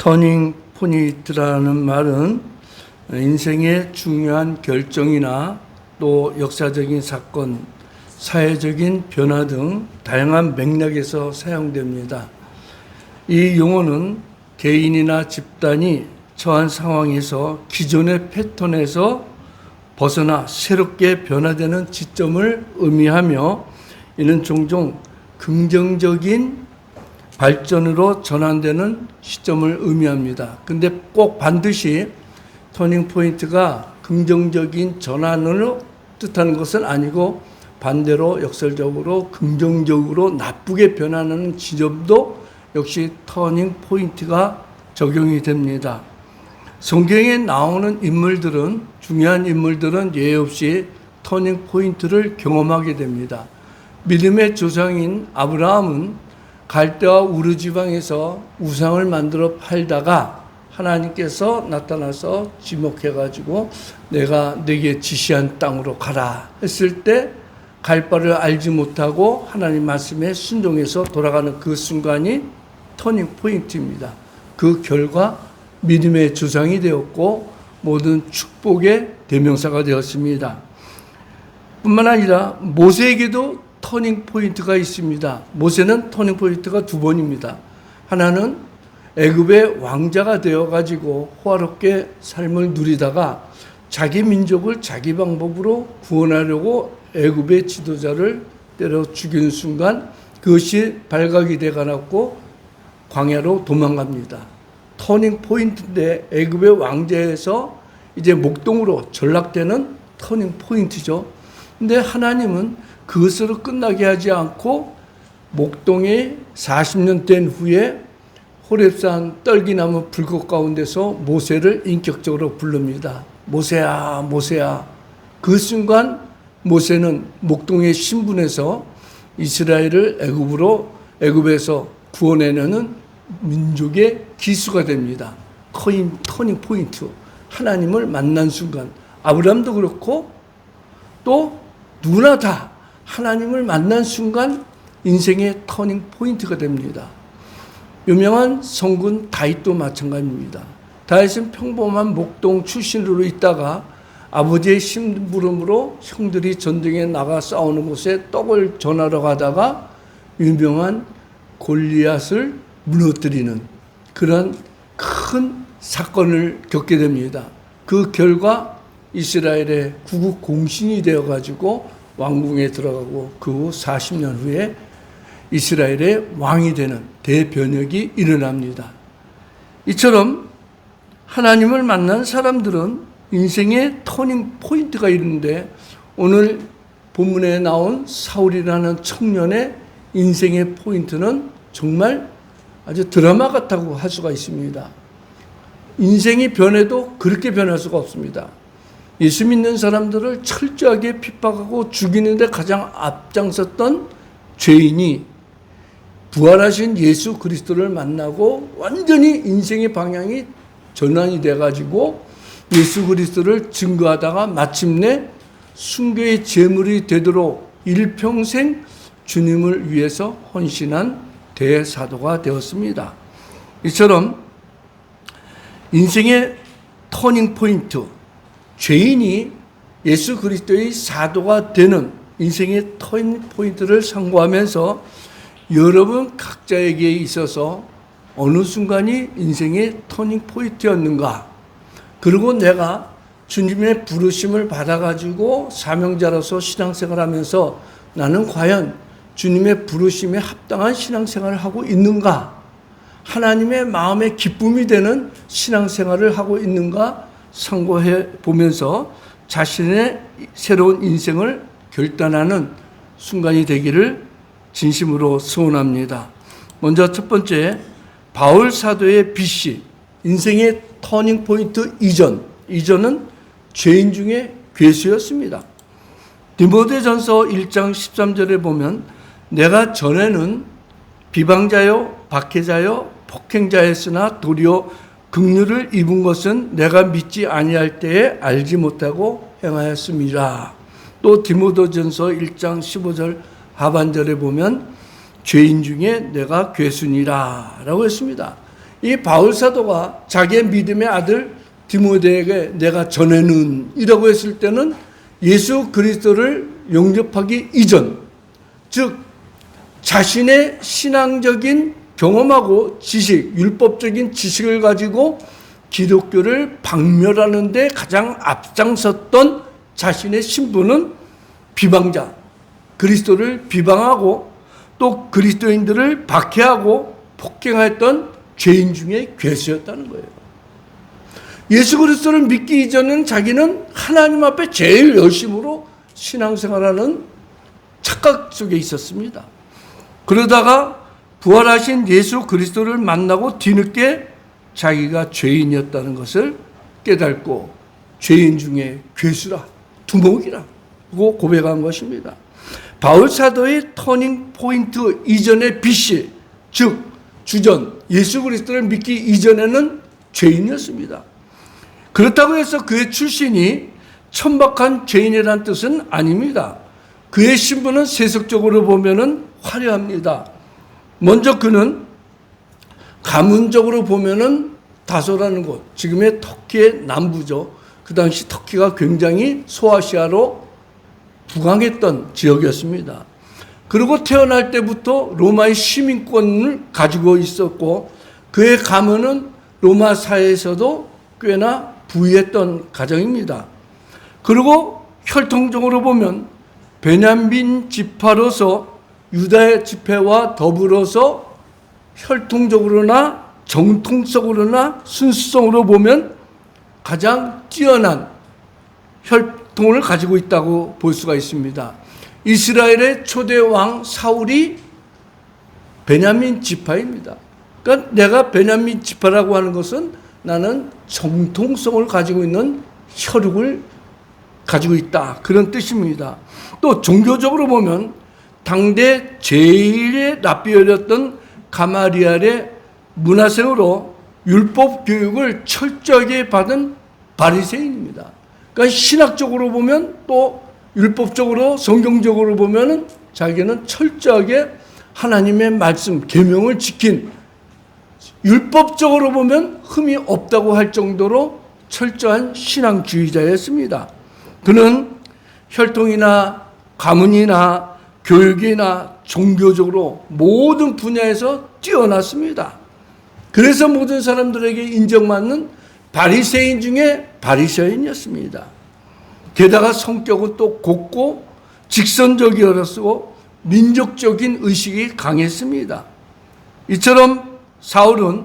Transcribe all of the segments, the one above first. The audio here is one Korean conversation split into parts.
터닝 포인트라는 말은 인생의 중요한 결정이나 또 역사적인 사건, 사회적인 변화 등 다양한 맥락에서 사용됩니다. 이 용어는 개인이나 집단이 처한 상황에서 기존의 패턴에서 벗어나 새롭게 변화되는 지점을 의미하며 이는 종종 긍정적인 발전으로 전환되는 시점을 의미합니다. 근데 꼭 반드시 터닝 포인트가 긍정적인 전환을 뜻하는 것은 아니고 반대로 역설적으로 긍정적으로 나쁘게 변하는 지점도 역시 터닝 포인트가 적용이 됩니다. 성경에 나오는 인물들은 중요한 인물들은 예외 없이 터닝 포인트를 경험하게 됩니다. 믿음의 조상인 아브라함은 갈대와 우르 지방에서 우상을 만들어 팔다가 하나님께서 나타나서 지목해가지고 내가 네게 지시한 땅으로 가라 했을 때 갈 바를 알지 못하고 하나님 말씀에 순종해서 돌아가는 그 순간이 터닝 포인트입니다. 그 결과 믿음의 조상이 되었고 모든 축복의 대명사가 되었습니다. 뿐만 아니라 모세에게도 터닝 포인트가 있습니다. 모세는 터닝 포인트가 두 번입니다. 하나는 애굽의 왕자가 되어가지고 호화롭게 삶을 누리다가 자기 민족을 자기 방법으로 구원하려고 애굽의 지도자를 때려 죽이는 순간 그것이 발각이 되어가고 광야로 도망갑니다. 터닝 포인트인데 애굽의 왕자에서 이제 목동으로 전락되는 터닝 포인트죠. 근데 하나님은 그것으로 끝나게 하지 않고 목동에 40년 된 후에 호렙산 떨기나무 불꽃 가운데서 모세를 인격적으로 부릅니다. 모세야, 모세야. 그 순간 모세는 목동의 신분에서 이스라엘을 애굽에서 구원해내는 민족의 기수가 됩니다. 터닝 포인트. 하나님을 만난 순간. 아브라함도 그렇고 또 누구나 다 하나님을 만난 순간 인생의 터닝 포인트가 됩니다. 유명한 성군 다윗도 마찬가지입니다. 다윗은 평범한 목동 출신으로 있다가 아버지의 심부름으로 형들이 전쟁에 나가 싸우는 곳에 떡을 전하러 가다가 유명한 골리앗을 무너뜨리는 그런 큰 사건을 겪게 됩니다. 그 결과 이스라엘의 구국 공신이 되어가지고 왕궁에 들어가고 그 후 40년 후에 이스라엘의 왕이 되는 대변혁이 일어납니다. 이처럼 하나님을 만난 사람들은 인생의 터닝 포인트가 있는데 오늘 본문에 나온 사울이라는 청년의 인생의 포인트는 정말 아주 드라마 같다고 할 수가 있습니다. 인생이 변해도 그렇게 변할 수가 없습니다. 예수 믿는 사람들을 철저하게 핍박하고 죽이는데 가장 앞장섰던 죄인이 부활하신 예수 그리스도를 만나고 완전히 인생의 방향이 전환이 돼가지고 예수 그리스도를 증거하다가 마침내 순교의 제물이 되도록 일평생 주님을 위해서 헌신한 대사도가 되었습니다. 이처럼 인생의 터닝 포인트, 죄인이 예수 그리스도의 사도가 되는 인생의 터닝 포인트를 상고하면서 여러분 각자에게 있어서 어느 순간이 인생의 터닝 포인트였는가? 그리고 내가 주님의 부르심을 받아가지고 사명자로서 신앙생활을 하면서 나는 과연 주님의 부르심에 합당한 신앙생활을 하고 있는가? 하나님의 마음의 기쁨이 되는 신앙생활을 하고 있는가? 상고해 보면서 자신의 새로운 인생을 결단하는 순간이 되기를 진심으로 소원합니다. 먼저 첫 번째, 바울 사도의 BC, 인생의 터닝 포인트 이전은 죄인 중에 괴수였습니다. 디모데전서 1장 13절에 보면 내가 전에는 비방자요, 박해자요, 폭행자였으나 도리어 긍휼을 입은 것은 내가 믿지 아니할 때에 알지 못하고 행하였습니다. 또 디모데전서 1장 15절 하반절에 보면 죄인 중에 내가 괴순이라 라고 했습니다. 이 바울 사도가 자기의 믿음의 아들 디모데에게 내가 전에는 이라고 했을 때는 예수 그리스도를 영접하기 이전, 즉 자신의 신앙적인 경험하고 지식, 율법적인 지식을 가지고 기독교를 박멸하는 데 가장 앞장섰던 자신의 신분은 비방자, 그리스도를 비방하고 또 그리스도인들을 박해하고 폭행했던 죄인 중에 괴수였다는 거예요. 예수 그리스도를 믿기 이전은 자기는 하나님 앞에 제일 열심으로 신앙생활하는 착각 속에 있었습니다. 그러다가 부활하신 예수 그리스도를 만나고 뒤늦게 자기가 죄인이었다는 것을 깨닫고 죄인 중에 괴수라, 두목이라고 고백한 것입니다. 바울 사도의 터닝 포인트 이전의 BC, 즉 주전, 예수 그리스도를 믿기 이전에는 죄인이었습니다. 그렇다고 해서 그의 출신이 천박한 죄인이라는 뜻은 아닙니다. 그의 신분은 세속적으로 보면은 화려합니다. 먼저 그는 가문적으로 보면은 다소라는 곳, 지금의 터키의 남부죠. 그 당시 터키가 굉장히 소아시아로 부강했던 지역이었습니다. 그리고 태어날 때부터 로마의 시민권을 가지고 있었고 그의 가문은 로마 사회에서도 꽤나 부유했던 가정입니다. 그리고 혈통적으로 보면 베냐민 지파로서 유다의 지파와 더불어서 혈통적으로나 정통적으로나 순수성으로 보면 가장 뛰어난 혈통을 가지고 있다고 볼 수가 있습니다. 이스라엘의 초대 왕 사울이 베냐민 지파입니다. 그러니까 내가 베냐민 지파라고 하는 것은 나는 정통성을 가지고 있는 혈육을 가지고 있다, 그런 뜻입니다. 또 종교적으로 보면 당대 제일의 랍비였던 가마리알의 문화생으로 율법 교육을 철저하게 받은 바리새인입니다. 그러니까 신학적으로 보면 또 율법적으로 성경적으로 보면은 자기는 철저하게 하나님의 말씀 계명을 지킨, 율법적으로 보면 흠이 없다고 할 정도로 철저한 신앙주의자였습니다. 그는 혈통이나 가문이나 교육이나 종교적으로 모든 분야에서 뛰어났습니다. 그래서 모든 사람들에게 인정받는 바리새인 중에 바리새인이었습니다. 게다가 성격은 또 곱고 직선적이었고 민족적인 의식이 강했습니다. 이처럼 사울은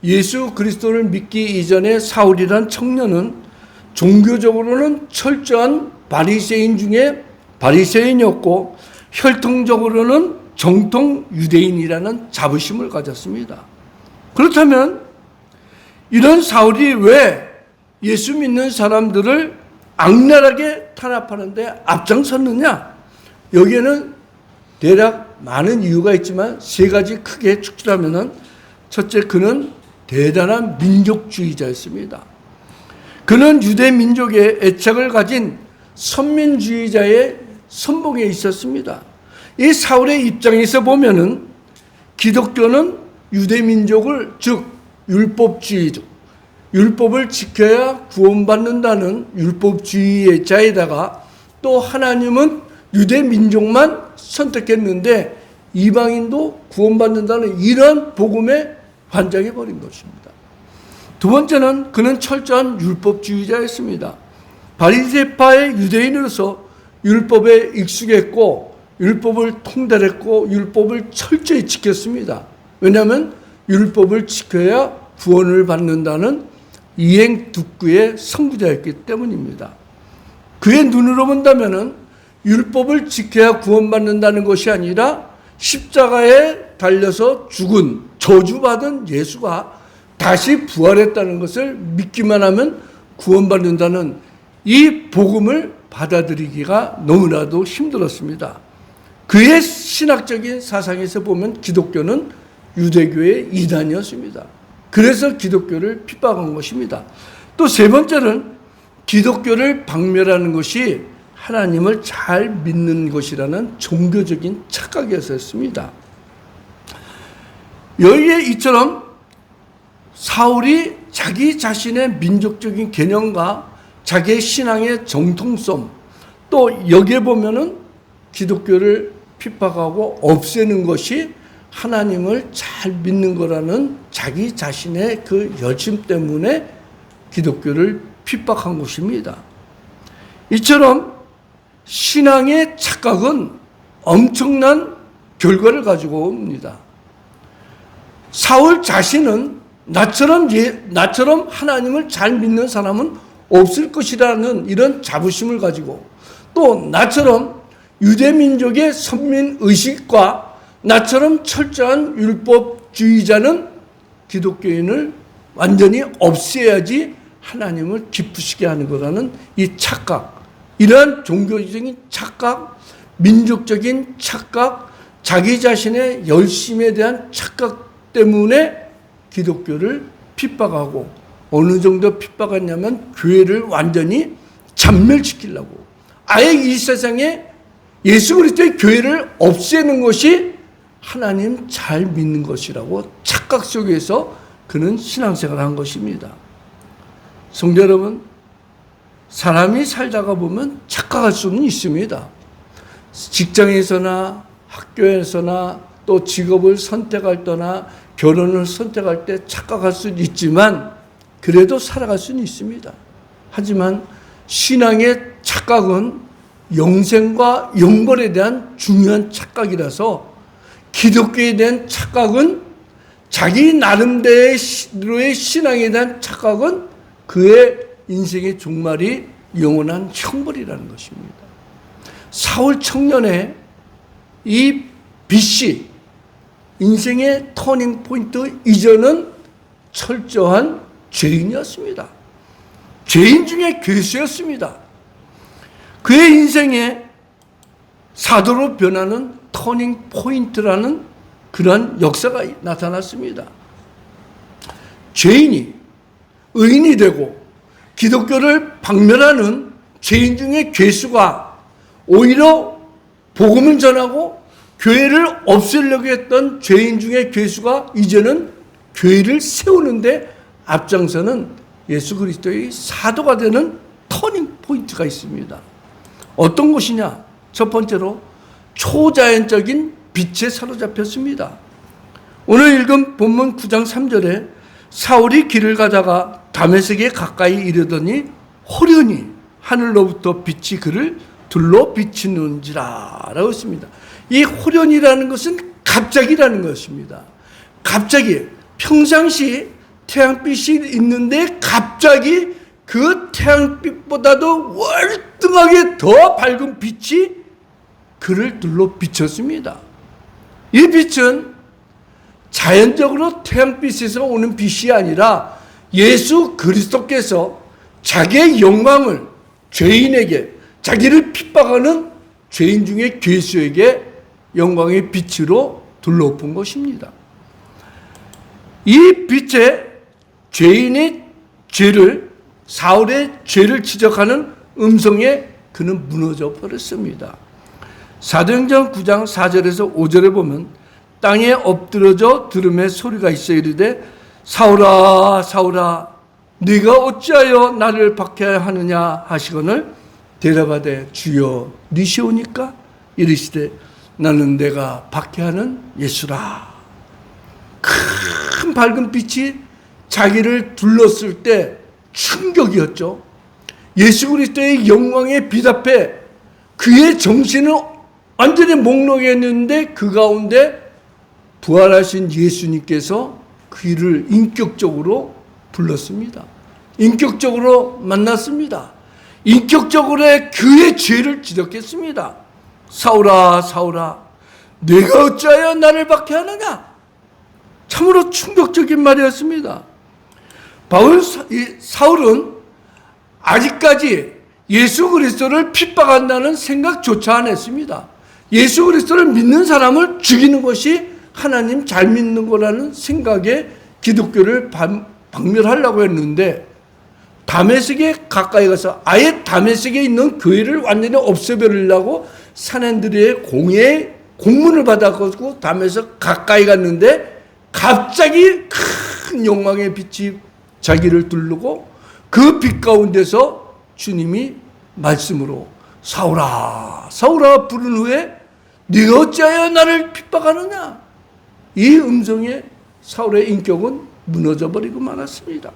예수 그리스도를 믿기 이전에 사울이란 청년은 종교적으로는 철저한 바리새인 중에 바리새인이었고 혈통적으로는 정통 유대인이라는 자부심을 가졌습니다. 그렇다면 이런 사울이 왜 예수 믿는 사람들을 악랄하게 탄압하는 데 앞장섰느냐? 여기에는 대략 많은 이유가 있지만 세 가지 크게 축출하면은, 첫째, 그는 대단한 민족주의자였습니다. 그는 유대 민족에 애착을 가진 선민주의자의 선봉에 있었습니다. 이 사울의 입장에서 보면은 기독교는 유대 민족을, 즉 율법주의죠, 율법을 지켜야 구원받는다는 율법주의의 자에다가 또 하나님은 유대 민족만 선택했는데 이방인도 구원받는다는 이런 복음에 환장해버린 것입니다. 두 번째는 그는 철저한 율법주의자였습니다. 바리새파의 유대인으로서 율법에 익숙했고 율법을 통달했고 율법을 철저히 지켰습니다. 왜냐하면 율법을 지켜야 구원을 받는다는 이행tuk구의 선구자였기 때문입니다. 그의 눈으로 본다면 율법을 지켜야 구원받는다는 것이 아니라 십자가에 달려서 죽은 저주받은 예수가 다시 부활했다는 것을 믿기만 하면 구원받는다는 이 복음을 받아들이기가 너무나도 힘들었습니다. 그의 신학적인 사상에서 보면 기독교는 유대교의 이단이었습니다. 그래서 기독교를 핍박한 것입니다. 또 세 번째는 기독교를 박멸하는 것이 하나님을 잘 믿는 것이라는 종교적인 착각이었습니다. 여기에 이처럼 사울이 자기 자신의 민족적인 개념과 자기의 신앙의 정통성, 또 여기에 보면은 기독교를 핍박하고 없애는 것이 하나님을 잘 믿는 거라는 자기 자신의 그 열심 때문에 기독교를 핍박한 것입니다. 이처럼 신앙의 착각은 엄청난 결과를 가지고 옵니다. 사울 자신은 나처럼 하나님을 잘 믿는 사람은 없을 것이라는 이런 자부심을 가지고, 또 나처럼 유대민족의 선민의식과 나처럼 철저한 율법주의자는 기독교인을 완전히 없애야지 하나님을 기쁘시게 하는 거라는 이 착각, 이러한 종교적인 착각, 민족적인 착각, 자기 자신의 열심에 대한 착각 때문에 기독교를 핍박하고, 어느 정도 핍박했냐면 교회를 완전히 잔멸시키려고, 아예 이 세상에 예수 그리스도의 교회를 없애는 것이 하나님 잘 믿는 것이라고 착각 속에서 그는 신앙생활을 한 것입니다. 성도 여러분, 사람이 살다가 보면 착각할 수는 있습니다. 직장에서나 학교에서나 또 직업을 선택할 때나 결혼을 선택할 때 착각할 수는 있지만 그래도 살아갈 수는 있습니다. 하지만 신앙의 착각은 영생과 영벌에 대한 중요한 착각이라서, 기독교에 대한 착각은, 자기 나름대로의 신앙에 대한 착각은 그의 인생의 종말이 영원한 형벌이라는 것입니다. 사울 청년의 이 빛이 인생의 터닝 포인트 이전은 철저한 죄인이었습니다. 죄인 중에 괴수였습니다. 그의 인생에 사도로 변하는 터닝 포인트라는 그러한 역사가 나타났습니다. 죄인이 의인이 되고 기독교를 박멸하는 죄인 중에 괴수가 오히려 복음을 전하고 교회를 없애려고 했던 죄인 중에 괴수가 이제는 교회를 세우는데 앞장서는 예수 그리스도의 사도가 되는 터닝 포인트가 있습니다. 어떤 것이냐? 첫 번째로 초자연적인 빛에 사로잡혔습니다. 오늘 읽은 본문 9장 3절에 사울이 길을 가다가 다메섹에 가까이 이르더니 호련히 하늘로부터 빛이 그를 둘러 비치는지라 라고 했습니다. 이 호련이라는 것은 갑자기라는 것입니다. 갑자기, 평상시 태양빛이 있는데 갑자기 그 태양빛보다도 월등하게 더 밝은 빛이 그를 둘러 비쳤습니다. 이 빛은 자연적으로 태양빛에서 오는 빛이 아니라 예수 그리스도께서 자기의 영광을 죄인에게, 자기를 핍박하는 죄인 중에 괴수에게 영광의 빛으로 둘러본 것입니다. 이 빛에 죄인의 죄를, 사울의 죄를 지적하는 음성에 그는 무너져 버렸습니다. 사도행전 9장 4절에서 5절에 보면 땅에 엎드러져 들음의 소리가 있어 이르되 사울아 사울아 네가 어찌하여 나를 박해하느냐 하시거늘 대답하되 주여 니시오니까 이르시되 나는 내가 박해하는 예수라. 큰 밝은 빛이 자기를 둘렀을 때 충격이었죠. 예수 그리스도의 영광의 빛 앞에 그의 정신을 완전히 목록했는데 그 가운데 부활하신 예수님께서 그를 인격적으로 불렀습니다. 인격적으로 만났습니다. 인격적으로 그의 죄를 지적했습니다. 사울아 사울아 네가 어찌하여 나를 박해하느냐. 참으로 충격적인 말이었습니다. 사울은 아직까지 예수 그리스도를 핍박한다는 생각조차 안 했습니다. 예수 그리스도를 믿는 사람을 죽이는 것이 하나님 잘 믿는 거라는 생각에 기독교를 박멸하려고 했는데, 다메섹에 가까이 가서 아예 다메섹에 있는 교회를 완전히 없애버리려고 사내들의 공문을 받아가지고 다메섹 가까이 갔는데 갑자기 큰 큰 영광의 빛이 자기를 둘르고 그 빛 가운데서 주님이 말씀으로 사울아 사울아 부른 후에 네가 어찌하여 나를 핍박하느냐, 이 음성에 사울의 인격은 무너져 버리고 말았습니다.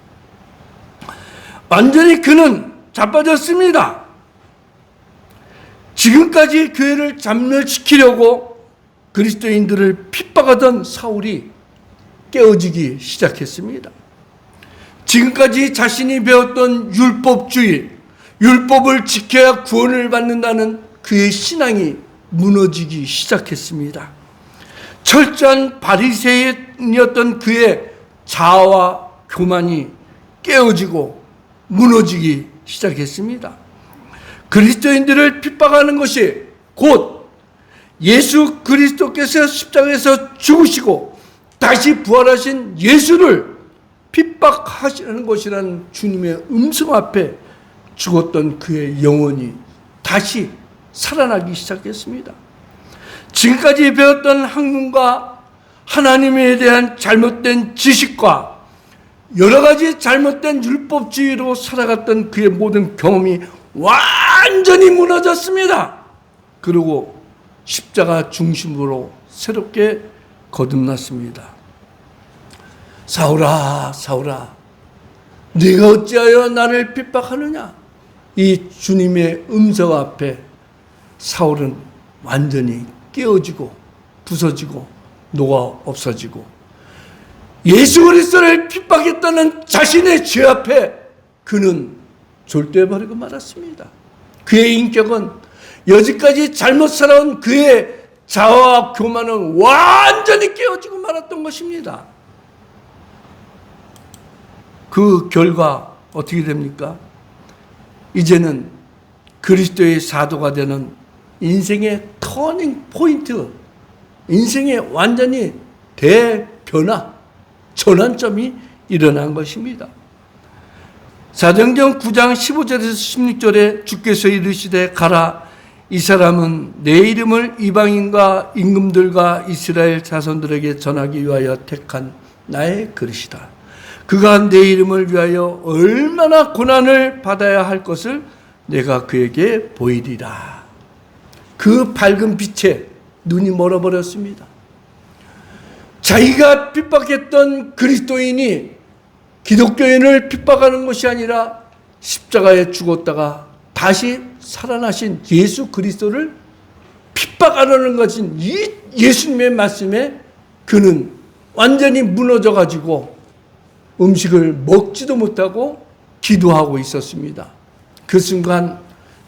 완전히 그는 자빠졌습니다. 지금까지 교회를 잔멸시키려고 그리스도인들을 핍박하던 사울이 깨어지기 시작했습니다. 지금까지 자신이 배웠던 율법주의, 율법을 지켜야 구원을 받는다는 그의 신앙이 무너지기 시작했습니다. 철저한 바리새인이었던 그의 자아와 교만이 깨어지고 무너지기 시작했습니다. 그리스도인들을 핍박하는 것이 곧 예수 그리스도께서 십자가에서 죽으시고 다시 부활하신 예수를 핍박하시는 것이라는 주님의 음성 앞에 죽었던 그의 영혼이 다시 살아나기 시작했습니다. 지금까지 배웠던 학문과 하나님에 대한 잘못된 지식과 여러 가지 잘못된 율법주의로 살아갔던 그의 모든 경험이 완전히 무너졌습니다. 그리고 십자가 중심으로 새롭게 거듭났습니다. 사울아 사울아 네가 어찌하여 나를 핍박하느냐, 이 주님의 음성 앞에 사울은 완전히 깨어지고 부서지고 녹아 없어지고 예수 그리스도를 핍박했다는 자신의 죄 앞에 그는 졸도해버리고 말았습니다. 그의 인격은 여지까지 잘못 살아온 그의 자아와 교만은 완전히 깨어지고 말았던 것입니다. 그 결과 어떻게 됩니까? 이제는 그리스도의 사도가 되는 인생의 터닝 포인트, 인생의 완전히 대변화, 전환점이 일어난 것입니다. 사도행전 9장 15절에서 16절에 주께서 이르시되 가라, 이 사람은 내 이름을 이방인과 임금들과 이스라엘 자손들에게 전하기 위하여 택한 나의 그릇이다. 그가 내 이름을 위하여 얼마나 고난을 받아야 할 것을 내가 그에게 보이리라. 그 밝은 빛에 눈이 멀어버렸습니다. 자기가 핍박했던 그리스도인이 기독교인을 핍박하는 것이 아니라 십자가에 죽었다가 다시 살아나신 예수 그리스도를 핍박하려는 것인 이 예수님의 말씀에 그는 완전히 무너져가지고 음식을 먹지도 못하고 기도하고 있었습니다. 그 순간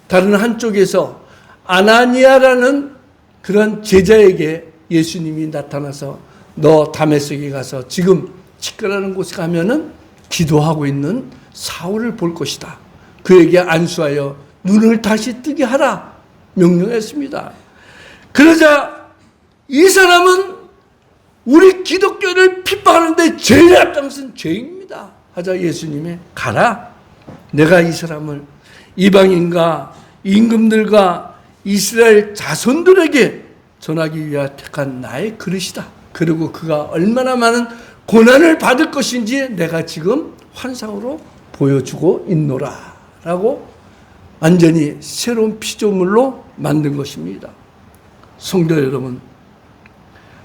다른 한쪽에서 아나니아라는 그런 제자에게 예수님이 나타나서 너 다메섹에 가서 지금 치과라는 곳에 가면은 기도하고 있는 사울을 볼 것이다. 그에게 안수하여 눈을 다시 뜨게 하라 명령했습니다. 그러자 이 사람은 우리 기독교를 핍박하는데 제일 앞장 것은 죄입니다. 하자 예수님이 가라. 내가 이 사람을 이방인과 임금들과 이스라엘 자손들에게 전하기 위하여 택한 나의 그릇이다. 그리고 그가 얼마나 많은 고난을 받을 것인지 내가 지금 환상으로 보여주고 있노라 라고 완전히 새로운 피조물로 만든 것입니다. 성도 여러분,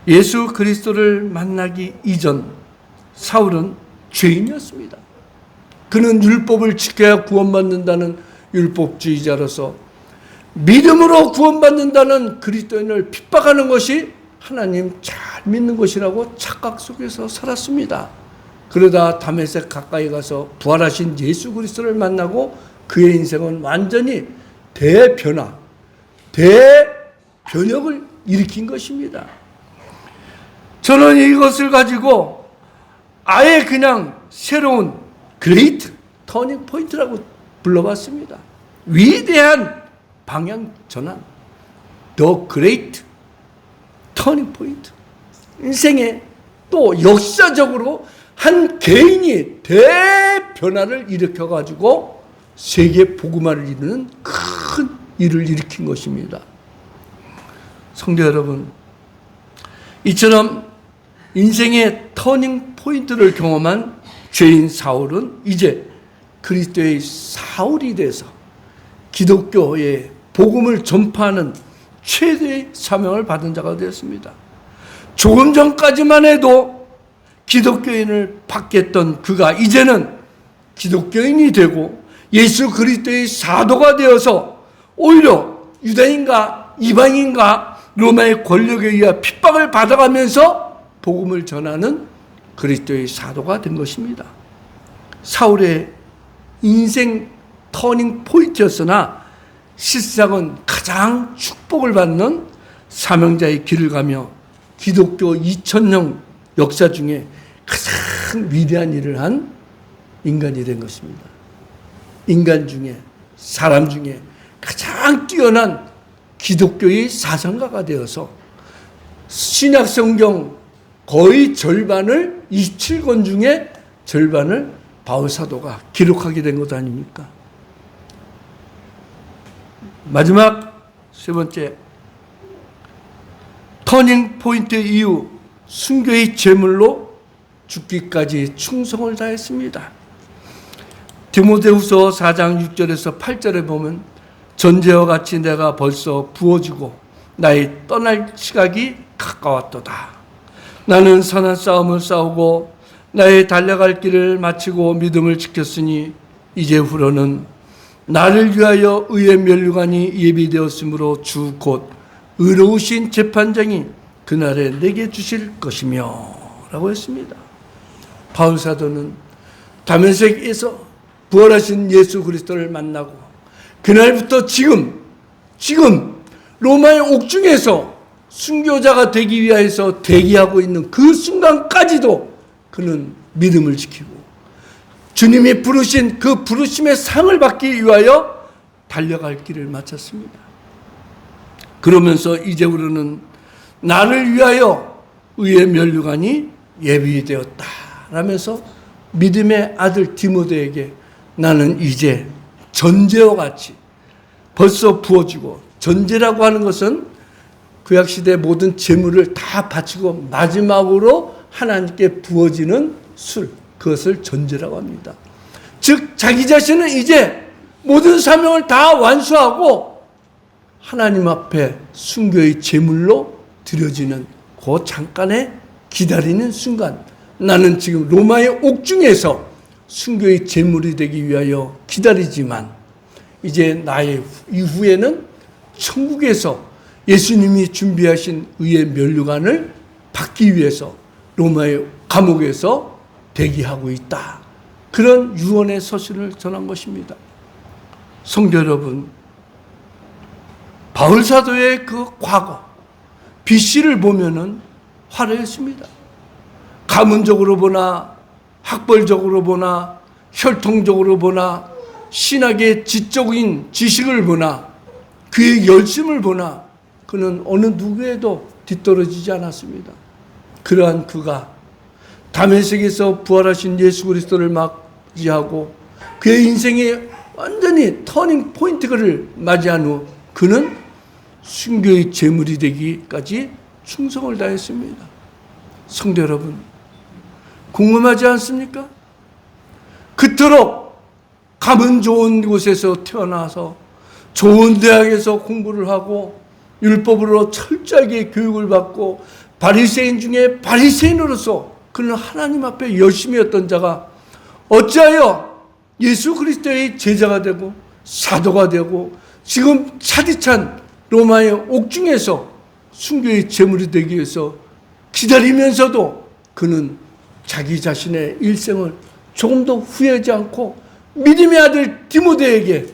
예수 그리스도를 만나기 이전 사울은 죄인이었습니다. 그는 율법을 지켜야 구원받는다는 율법주의자로서 믿음으로 구원받는다는 그리스도인을 핍박하는 것이 하나님 잘 믿는 것이라고 착각 속에서 살았습니다. 그러다 다메섹 가까이 가서 부활하신 예수 그리스도를 만나고 그의 인생은 완전히 대변화, 대변혁을 일으킨 것입니다. 저는 이것을 가지고 아예 그냥 새로운 그레이트 터닝 포인트라고 불러봤습니다. 위대한 방향 전환, 더 그레이트 터닝 포인트. 인생에 또 역사적으로 한 개인이 대변화를 일으켜가지고 세계 복음화를 이루는 큰 일을 일으킨 것입니다. 성도 여러분, 이처럼 인생의 터닝 포인트를 경험한 죄인 사울은 이제 그리스도의 사울이 돼서 기독교의 복음을 전파하는 최대의 사명을 받은 자가 되었습니다. 조금 전까지만 해도 기독교인을 받겠던 그가 이제는 기독교인이 되고 예수 그리스도의 사도가 되어서 오히려 유다인과 이방인과 로마의 권력에 의해 핍박을 받아가면서 복음을 전하는 그리스도의 사도가 된 것입니다. 사울의 인생 터닝 포인트였으나 실상은 가장 축복을 받는 사명자의 길을 가며 기독교 2000년 역사 중에 가장 위대한 일을 한 인간이 된 것입니다. 인간 중에, 사람 중에 가장 뛰어난 기독교의 사상가가 되어서 신약 성경 거의 절반을, 27권 중에 절반을 바울 사도가 기록하게 된 것 아닙니까? 마지막 세 번째, 터닝 포인트 이후 순교의 제물로 죽기까지 충성을 다했습니다. 디모데후서 4장 6절에서 8절에 보면 전제와 같이 내가 벌써 부어지고 나의 떠날 시각이 가까웠도다. 나는 선한 싸움을 싸우고 나의 달려갈 길을 마치고 믿음을 지켰으니 이제후로는 나를 위하여 의의 면류관이 예비되었으므로 주 곧 의로우신 재판장이 그날에 내게 주실 것이며 라고 했습니다. 바울 사도는 다메섹에서 부활하신 예수 그리스도를 만나고 그날부터 지금 로마의 옥중에서 순교자가 되기 위해서 대기하고 있는 그 순간까지도 그는 믿음을 지키고 주님이 부르신 그 부르심의 상을 받기 위하여 달려갈 길을 마쳤습니다. 그러면서 이제부로는 나를 위하여 의의 면류관이 예비되었다 라면서 믿음의 아들 디모데에게 나는 이제 전제와 같이 벌써 부어지고, 전제라고 하는 것은 구약시대 모든 재물을 다 바치고 마지막으로 하나님께 부어지는 술, 그것을 전제라고 합니다. 즉 자기 자신은 이제 모든 사명을 다 완수하고 하나님 앞에 순교의 제물로 드려지는 그 잠깐의 기다리는 순간, 나는 지금 로마의 옥중에서 순교의 제물이 되기 위하여 기다리지만 이제 나의 이후에는 천국에서 예수님이 준비하신 의의 면류관을 받기 위해서 로마의 감옥에서 대기하고 있다. 그런 유언의 서신을 전한 것입니다. 성도 여러분, 바울 사도의 그 과거 BC를 보면은 화려했습니다. 가문적으로 보나 학벌적으로 보나 혈통적으로 보나 신학의 지적인 지식을 보나 그의 열심을 보나 그는 어느 누구에도 뒤떨어지지 않았습니다. 그러한 그가 다메섹에서 부활하신 예수 그리스도를 맞이하고 그의 인생의 완전히 터닝 포인트를 맞이한 후 그는 순교의 제물이 되기까지 충성을 다했습니다. 성도 여러분, 궁금하지 않습니까? 그토록 가문 좋은 곳에서 태어나서 좋은 대학에서 공부를 하고 율법으로 철저하게 교육을 받고 바리새인 중에 바리새인으로서 그는 하나님 앞에 열심이었던 자가 어찌하여 예수 그리스도의 제자가 되고 사도가 되고 지금 차디찬 로마의 옥중에서 순교의 제물이 되기 위해서 기다리면서도 그는 자기 자신의 일생을 조금도 후회하지 않고 믿음의 아들 디모데에게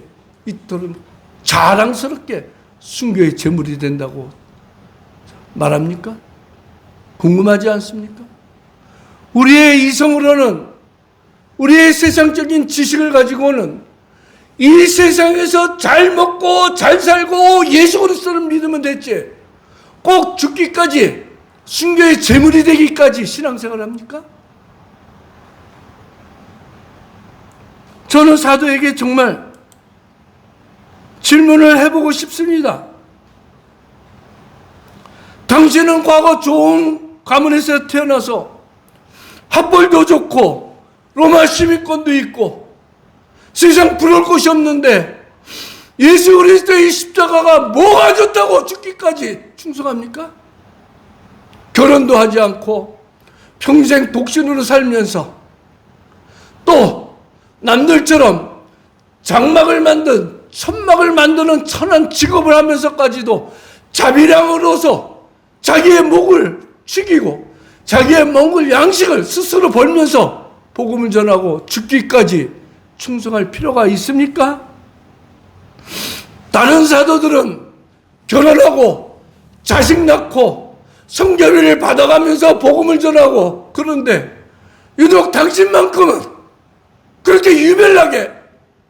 이토록 자랑스럽게 순교의 제물이 된다고 말합니까? 궁금하지 않습니까? 우리의 이성으로는, 우리의 세상적인 지식을 가지고는 이 세상에서 잘 먹고 잘 살고 예수 그리스도를 믿으면 됐지, 꼭 죽기까지 순교의 제물이 되기까지 신앙생활 합니까? 저는 사도에게 정말 질문을 해보고 싶습니다. 당신은 과거 좋은 가문에서 태어나서 학벌도 좋고 로마 시민권도 있고 세상 부러울 것이 없는데 예수 그리스도의 십자가가 뭐가 좋다고 죽기까지 충성합니까? 결혼도 하지 않고 평생 독신으로 살면서 또 남들처럼 장막을 만든 천막을 만드는 천한 직업을 하면서까지도 자비량으로서 자기의 목을 죽이고 자기의 먹을 양식을 스스로 벌면서 복음을 전하고 죽기까지 충성할 필요가 있습니까? 다른 사도들은 결혼하고 자식 낳고 성교비를 받아가면서 복음을 전하고 그런데 유독 당신만큼은 그렇게 유별나게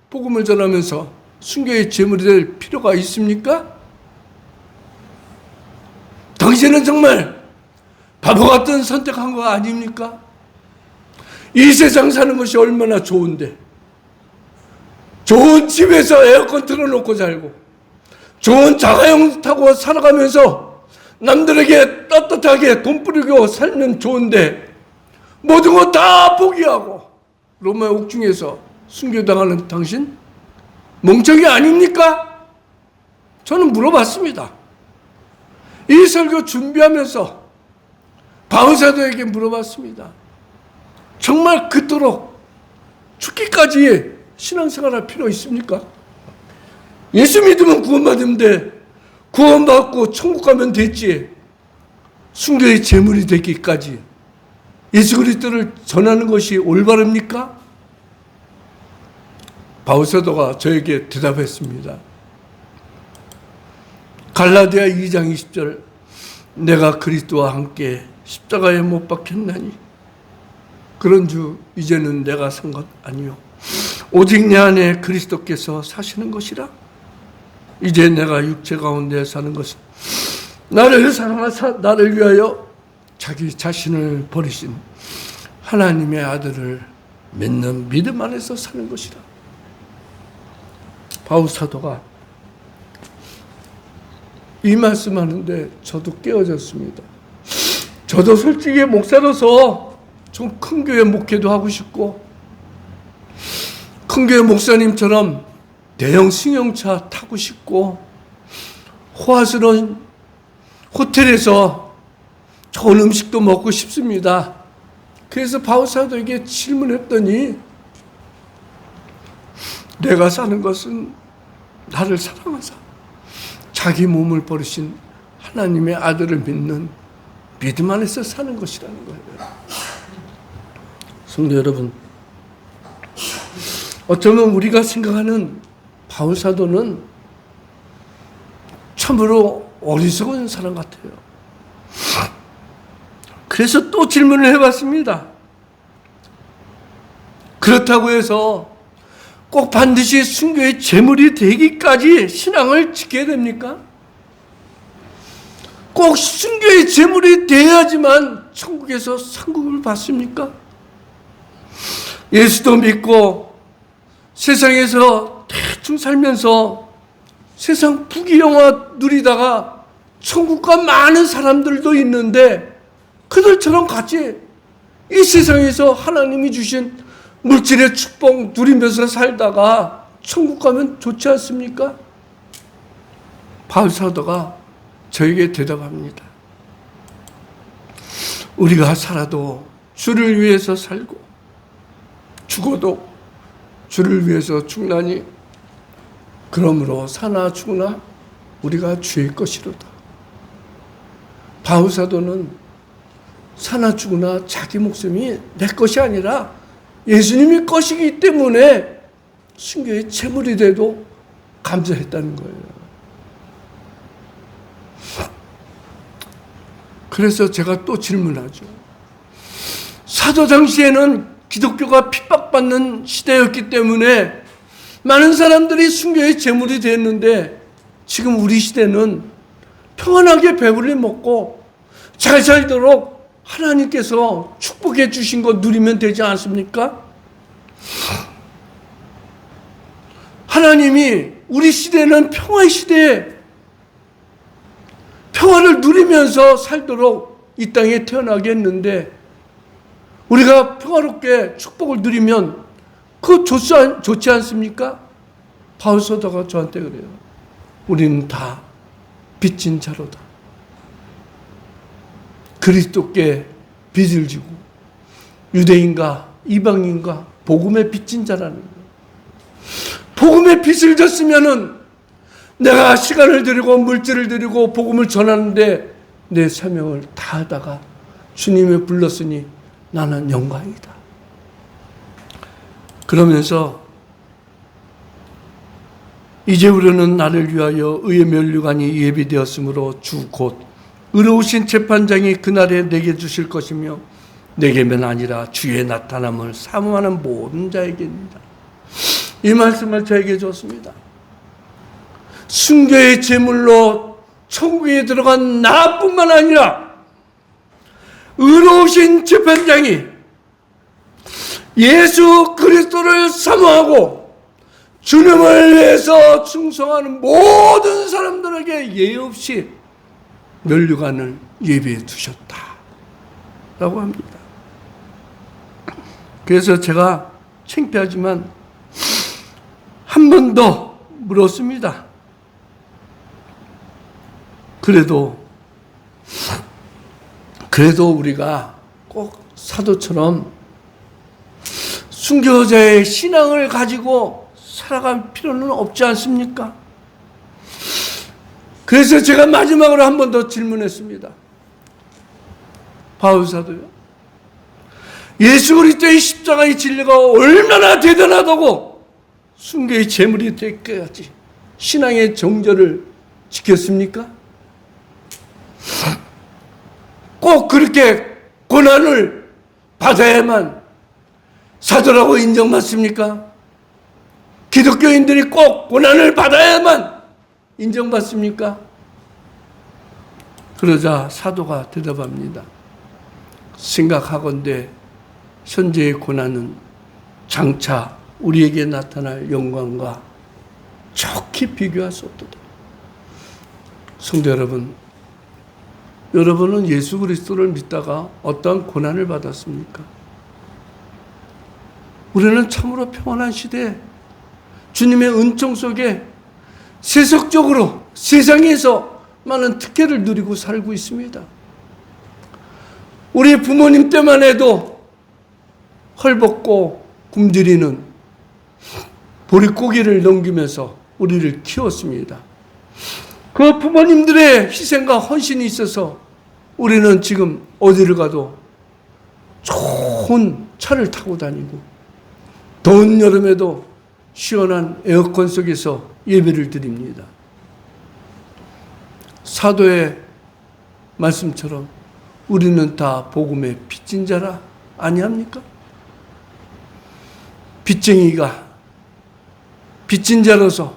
복음을 전하면서 순교의 제물이 될 필요가 있습니까? 당신은 정말 바보 같은 선택한 거 아닙니까? 이 세상 사는 것이 얼마나 좋은데 좋은 집에서 에어컨 틀어놓고 살고 좋은 자가용 타고 살아가면서 남들에게 떳떳하게 돈 뿌리고 살면 좋은데 모든 거 다 포기하고 로마 옥중에서 순교당하는 당신? 멍청이 아닙니까? 저는 물어봤습니다. 이 설교 준비하면서 바울사도에게 물어봤습니다. 정말 그토록 죽기까지 신앙생활할 필요 있습니까? 예수 믿으면 구원받으면 돼. 구원받고 천국 가면 됐지. 순교의 제물이 되기까지 예수 그리스도를 전하는 것이 올바릅니까? 바울사도가 저에게 대답했습니다. 갈라디아 2장 20절 내가 그리스도와 함께 십자가에 못 박혔나니 그런 주 이제는 내가 산 것 아니요 오직 내 안에 그리스도께서 사시는 것이라. 이제 내가 육체 가운데 사는 것은 나를 사랑하사 나를 위하여 자기 자신을 버리신 하나님의 아들을 믿는 믿음 안에서 사는 것이라. 바울 사도가 이 말씀하는데 저도 깨어졌습니다. 저도 솔직히 목사로서 좀 큰 교회 목회도 하고 싶고 큰 교회 목사님처럼 대형 승용차 타고 싶고 호화스러운 호텔에서 좋은 음식도 먹고 싶습니다. 그래서 바울 사도에게 질문했더니 내가 사는 것은 나를 사랑하사 자기 몸을 버리신 하나님의 아들을 믿는 믿음 안에서 사는 것이라는 거예요. 성도 여러분, 어쩌면 우리가 생각하는 바울 사도는 참으로 어리석은 사람 같아요. 그래서 또 질문을 해봤습니다. 그렇다고 해서 꼭 반드시 순교의 제물이 되기까지 신앙을 지켜야 됩니까? 꼭 순교의 제물이 돼야지만 천국에서 상급을 받습니까? 예수도 믿고 세상에서 대충 살면서 세상 부귀영화 누리다가 천국 가 많은 사람들도 있는데 그들처럼 같이 이 세상에서 하나님이 주신 물질의 축복 누리면서 살다가 천국 가면 좋지 않습니까? 바울 사도가 저에게 대답합니다. 우리가 살아도 주를 위해서 살고 죽어도 주를 위해서 죽나니 그러므로 사나 죽으나 우리가 주의 것이로다. 바울 사도는 사나 죽으나 자기 목숨이 내 것이 아니라 예수님의 것이기 때문에 순교의 제물이 돼도 감사했다는 거예요. 그래서 제가 또 질문하죠. 사도 당시에는 기독교가 핍박받는 시대였기 때문에 많은 사람들이 순교의 제물이 됐는데 지금 우리 시대는 평안하게 배불리 먹고 잘 살도록 하나님께서 축복해 주신 거 누리면 되지 않습니까? 하나님이 우리 시대는 평화의 시대에 평화를 누리면서 살도록 이 땅에 태어나게 했는데 우리가 평화롭게 축복을 누리면 그거 좋지 않습니까? 바울 사도가 저한테 그래요. 우리는 다 빚진 자로다. 그리스도께 빚을 지고 유대인과 이방인과 복음의 빚진 자라는 거예요. 복음의 빚을 졌으면은 내가 시간을 들이고 물질을 들이고 복음을 전하는데 내 사명을 다하다가 주님이 불렀으니 나는 영광이다. 그러면서 이제 우리는 나를 위하여 의의 면류관이 예비되었으므로 주 곧 의로우신 재판장이 그날에 내게 주실 것이며 내게만 아니라 주의 나타남을 사모하는 모든 자에게입니다. 이 말씀을 저에게 줬습니다. 순교의 제물로 천국에 들어간 나뿐만 아니라 의로우신 재판장이 예수 그리스도를 사모하고 주님을 위해서 충성하는 모든 사람들에게 예의 없이 면류관을 예비해 두셨다 라고 합니다. 그래서 제가 창피하지만 한 번 더 물었습니다. 그래도 우리가 꼭 사도처럼 순교자의 신앙을 가지고 살아갈 필요는 없지 않습니까? 그래서 제가 마지막으로 한 번 더 질문했습니다. 바울 사도요. 예수 그리스도의 십자가의 진리가 얼마나 대단하다고 순교의 제물이 되기까지 신앙의 정절을 지켰습니까? 꼭 그렇게 고난을 받아야만 사도라고 인정받습니까? 기독교인들이 꼭 고난을 받아야만 인정받습니까? 그러자 사도가 대답합니다. 생각하건대 현재의 고난은 장차 우리에게 나타날 영광과 좋게 비교할 수 없도다. 성도 여러분, 여러분은 예수 그리스도를 믿다가 어떠한 고난을 받았습니까? 우리는 참으로 평안한 시대에 주님의 은총 속에 세속적으로 세상에서 많은 특혜를 누리고 살고 있습니다. 우리 부모님 때만 해도 헐벗고 굶주리는 보릿고개를 넘기면서 우리를 키웠습니다. 그 부모님들의 희생과 헌신이 있어서 우리는 지금 어디를 가도 좋은 차를 타고 다니고 더운 여름에도 시원한 에어컨 속에서 예배를 드립니다. 사도의 말씀처럼 우리는 다 복음의 빚진 자라 아니합니까? 빚쟁이가 빚진 자로서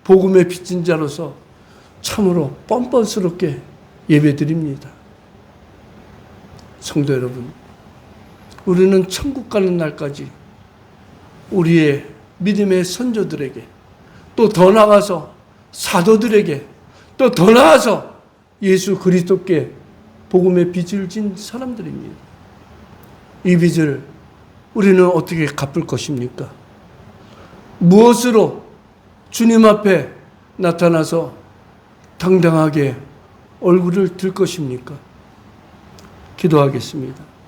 복음의 빚진 자로서 참으로 뻔뻔스럽게 예배드립니다. 성도 여러분, 우리는 천국 가는 날까지 우리의 믿음의 선조들에게 또 더 나아가서 사도들에게 또 더 나아가서 예수 그리스도께 복음의 빚을 진 사람들입니다. 이 빚을 우리는 어떻게 갚을 것입니까? 무엇으로 주님 앞에 나타나서 당당하게 얼굴을 들 것입니까? 기도하겠습니다.